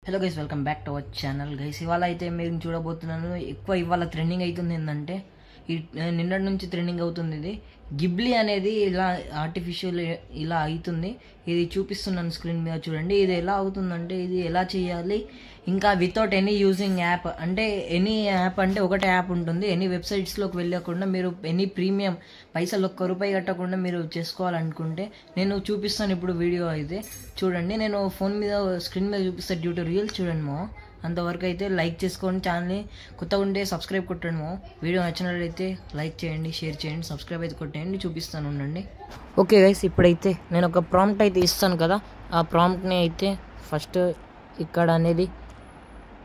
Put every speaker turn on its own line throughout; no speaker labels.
Hello guys, welcome back to our channel. Guys, ఇవాళ అయితే మీరు చూడబోతున్నాను. ఎక్కువ ఇవాళ ట్రెండింగ్ అవుతుంది ఏంటంటే, ఈ నిన్నటి నుంచి ట్రెండింగ్ అవుతుంది ఇది గిబ్లీ అనేది. ఇలా ఆర్టిఫిషియల్ ఇలా అవుతుంది. ఇది చూపిస్తున్నాను స్క్రీన్ మీద చూడండి. ఇది ఎలా అవుతుందంటే, ఇది ఎలా చేయాలి ఇంకా వితౌట్ ఎనీ యూజింగ్ యాప్. అంటే ఎనీ యాప్ అంటే ఒకటే యాప్ ఉంటుంది. ఎనీ వెబ్సైట్స్లోకి వెళ్ళకుండా మీరు ఎనీ ప్రీమియం పైసలు ₹1 కట్టకుండా మీరు చేసుకోవాలనుకుంటే నేను చూపిస్తాను ఇప్పుడు వీడియో అయితే చూడండి. నేను ఫోన్ మీద స్క్రీన్ మీద చూపిస్తాను ట్యూటోరియల్ చూడండి మా. అంతవరకు అయితే లైక్ చేసుకోండి, ఛానల్ని కొత్తగా ఉంటే సబ్స్క్రైబ్ కొట్టండి మా. వీడియో నచ్చినట్లయితే లైక్ చేయండి, షేర్ చేయండి, సబ్స్క్రైబ్ అయితే కొట్టేయండి. చూపిస్తాను ఉండండి. ఓకే గైస్, ఇప్పుడైతే నేను ఒక ప్రాంప్ట్ అయితే ఇస్తాను కదా. ఆ ప్రాంప్ట్ని అయితే ఫస్ట్ ఇక్కడ అనేది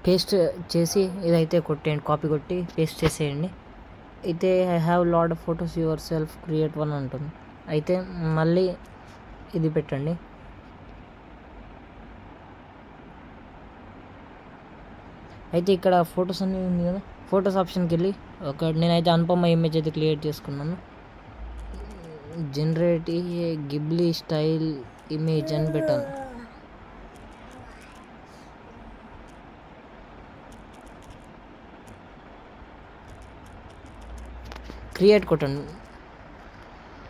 పేస్ట్ చేసి ఇదైతే కొట్టేయండి, కాపీ కొట్టి పేస్ట్ చేసేయండి. అయితే I have lot of photos your self create one అంటుంది. అయితే మళ్ళీ ఇది పెట్టండి. అయితే ఇక్కడ ఫొటోస్ అన్నీ ఉంది కదా, ఫొటోస్ ఆప్షన్కి వెళ్ళి నేనైతే అనుపమ ఇమేజ్ అయితే క్రియేట్ చేసుకున్నాను. జనరేట్ గిబ్లీ స్టైల్ ఇమేజ్ అని పెట్టాను. క్రియేట్ కొట్టండి.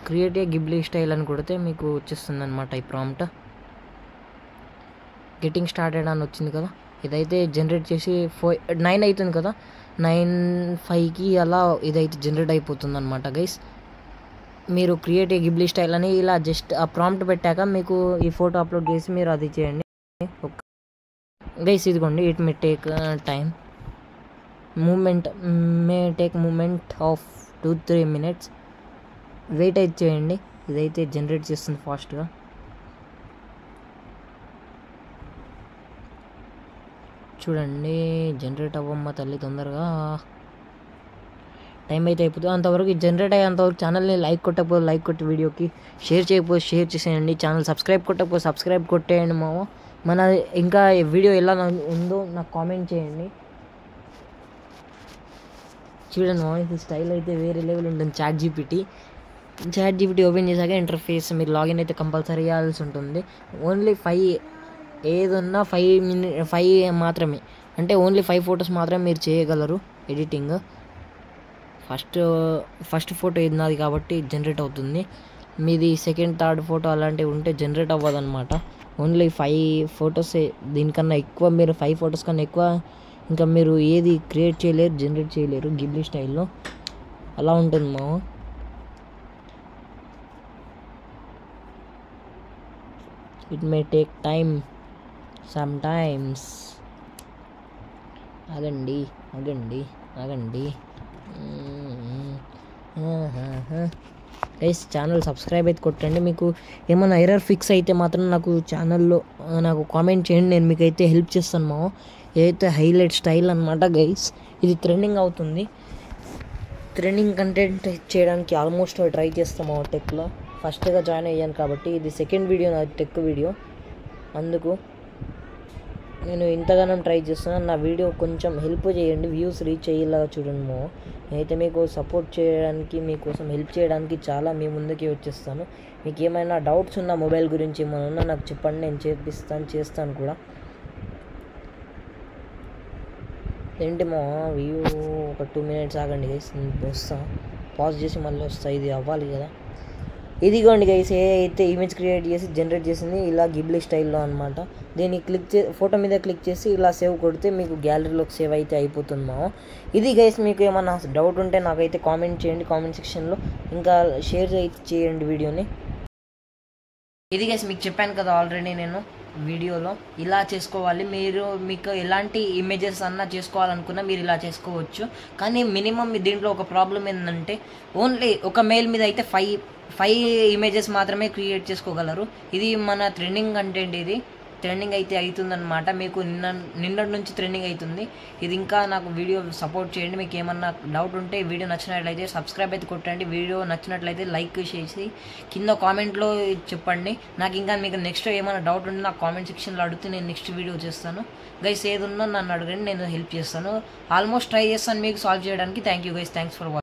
క్రియేట్ గిబ్లీ స్టైల్ అని కొడితే మీకు వచ్చేస్తుంది అనమాట ఈ ప్రాంప్ట్. గెటింగ్ స్టార్టెడ్ అని వచ్చింది కదా. ఇదైతే జనరేట్ చేసి 9 అవుతుంది కదా, 9:05కి అలా ఇదైతే జనరేట్ అయిపోతుంది అనమాట గైస్. మీరు క్రియేట్ గిబ్లీ స్టైల్ అని ఇలా జస్ట్ ఆ ప్రాంప్ట్ పెట్టాక మీకు ఈ ఫోటో అప్లోడ్ చేసి మీరు అది చేయండి గైస్. ఇదిగోండి, it may take time moment of 2-3 minutes. Wait అయితే చేయండి. ఇదైతే జనరేట్ చేస్తుంది ఫాస్ట్గా. చూడండి, జనరేట్ అవ్వమ్మ తల్లి తొందరగా. టైం అయితే అయిపోతుంది. అంతవరకు జనరేట్ అయ్యేంతవరకు ఛానల్ని లైక్ కొట్టకపోతే లైక్ కొట్టి, వీడియోకి షేర్ చేయకపోతే షేర్ చేసేయండి. ఛానల్ సబ్స్క్రైబ్ కొట్టకపోతే సబ్స్క్రైబ్ కొట్టేయండి మామ. మన ఇంకా వీడియో ఎలా ఉందో నాకు కామెంట్ చేయండి. చూడండి మా, ఇది స్టైల్ అయితే వేరే లెవెల్ ఉంటుంది. చాట్ జీపీటీ ఓపెన్ చేశాక ఇంటర్ఫేస్ మీరు లాగిన్ అయితే కంపల్సరీ చేయాల్సి ఉంటుంది. ఓన్లీ 5 ఏదన్నా 5 మాత్రమే, అంటే ఓన్లీ 5 ఫొటోస్ మాత్రమే మీరు చేయగలరు ఎడిటింగ్. ఫస్ట్ ఫోటో ఇది నాది కాబట్టి జనరేట్ అవుతుంది. మీది సెకండ్, థర్డ్ ఫోటో అలాంటివి ఉంటే జనరేట్ అవ్వదన్నమాట. ఓన్లీ 5 ఫొటోసే. దీనికన్నా ఎక్కువ మీరు 5 ఫొటోస్ కన్నా ఎక్కువ ఇంకా మీరు ఏది క్రియేట్ చేయలేరు, జనరేట్ చేయలేరు గిబ్లీ స్టైల్లో. అలా ఉంటుంది మా. It may take time some times. ఆగండి. గైస్, ఛానల్ సబ్స్క్రైబ్ అయితే కొట్టండి. మీకు ఏమైనా ఎర్రర్ ఫిక్స్ అయితే మాత్రం నాకు ఛానల్లో నాకు కామెంట్ చేయండి. నేను మీకు అయితే హెల్ప్ చేస్తాను మా. ఏదైతే హైలైట్ స్టైల్ అనమాట గైస్. ఇది ట్రెండింగ్ అవుతుంది. ట్రెండింగ్ కంటెంట్ చేయడానికి ఆల్మోస్ట్ ట్రై చేస్తాము టెక్లో. ఫస్ట్గా జాయిన్ అయ్యాను కాబట్టి ఇది సెకండ్ వీడియో నా టెక్ వీడియో. అందుకు నేను ఇంతగానం ట్రై చేస్తున్నాను. నా వీడియో కొంచెం హెల్ప్ చేయండి, వ్యూస్ రీచ్ అయ్యేలా చూడండి మో. నేనైతే మీకు సపోర్ట్ చేయడానికి, మీకోసం హెల్ప్ చేయడానికి చాలా మీ ముందుకి వచ్చేస్తాను. మీకు ఏమైనా డౌట్స్ ఉన్నా మొబైల్ గురించి ఏమైనా ఉన్నా నాకు చెప్పండి, నేను చేస్తాను కూడా. ఏంటి మా వ్యూ ఒక 2 minutes ఆగండి గైస్, వస్తా. పాజ్ చేసి మళ్ళీ వస్తా, ఇది అవ్వాలి కదా. ఇదిగోండి గైస్, అయితే ఇమేజ్ క్రియేట్ చేసి జనరేట్ చేసింది ఇలా గిబ్లీ స్టైల్లో అనమాట. దీన్ని ఫోటో మీద క్లిక్ చేసి ఇలా సేవ్ కొడితే మీకు గ్యాలరీలోకి సేవ్ అయితే అయిపోతుంది మా. ఇది గైస్, మీకు ఏమన్నా డౌట్ ఉంటే నాకైతే కామెంట్ చేయండి కామెంట్ సెక్షన్లో. ఇంకా షేర్ అయితే చేయండి వీడియోని. ఇది గైస్, మీకు చెప్పాను కదా ఆల్రెడీ నేను వీడియోలో ఇలా చేసుకోవాలి. మీకు ఎలాంటి ఇమేజెస్ అన్నా చేసుకోవాలనుకున్నా మీరు ఇలా చేసుకోవచ్చు. కానీ మినిమం దీంట్లో ఒక ప్రాబ్లం ఏంటంటే, ఓన్లీ ఒక మెయిల్ మీద అయితే 5 ఇమేజెస్ మాత్రమే క్రియేట్ చేసుకోగలరు. ఇది మన ట్రెండింగ్ కంటెంట్, ఇది ట్రెండింగ్ అయితే అవుతుందన్నమాట. మీకు నిన్నటి నుంచి ట్రెండింగ్ అవుతుంది ఇది. ఇంకా నాకు వీడియో సపోర్ట్ చేయండి. మీకు ఏమన్నా డౌట్ ఉంటే వీడియో నచ్చినట్లయితే సబ్స్క్రైబ్ అయితే కొట్టండి. వీడియో నచ్చినట్లయితే లైక్ చేసి కింద కామెంట్లో చెప్పండి. నాకు ఇంకా మీకు నెక్స్ట్ ఏమైనా డౌట్ ఉంటే నాకు కామెంట్ సెక్షన్లో అడిగితే నేను నెక్స్ట్ వీడియో చేస్తాను గైస్. ఏది ఉన్నా నన్ను అడగండి, నేను హెల్ప్ చేస్తాను. ఆల్మోస్ట్ ట్రై చేస్తాను మీకు సాల్వ్ చేయడానికి. Thank you guys, thanks for watching.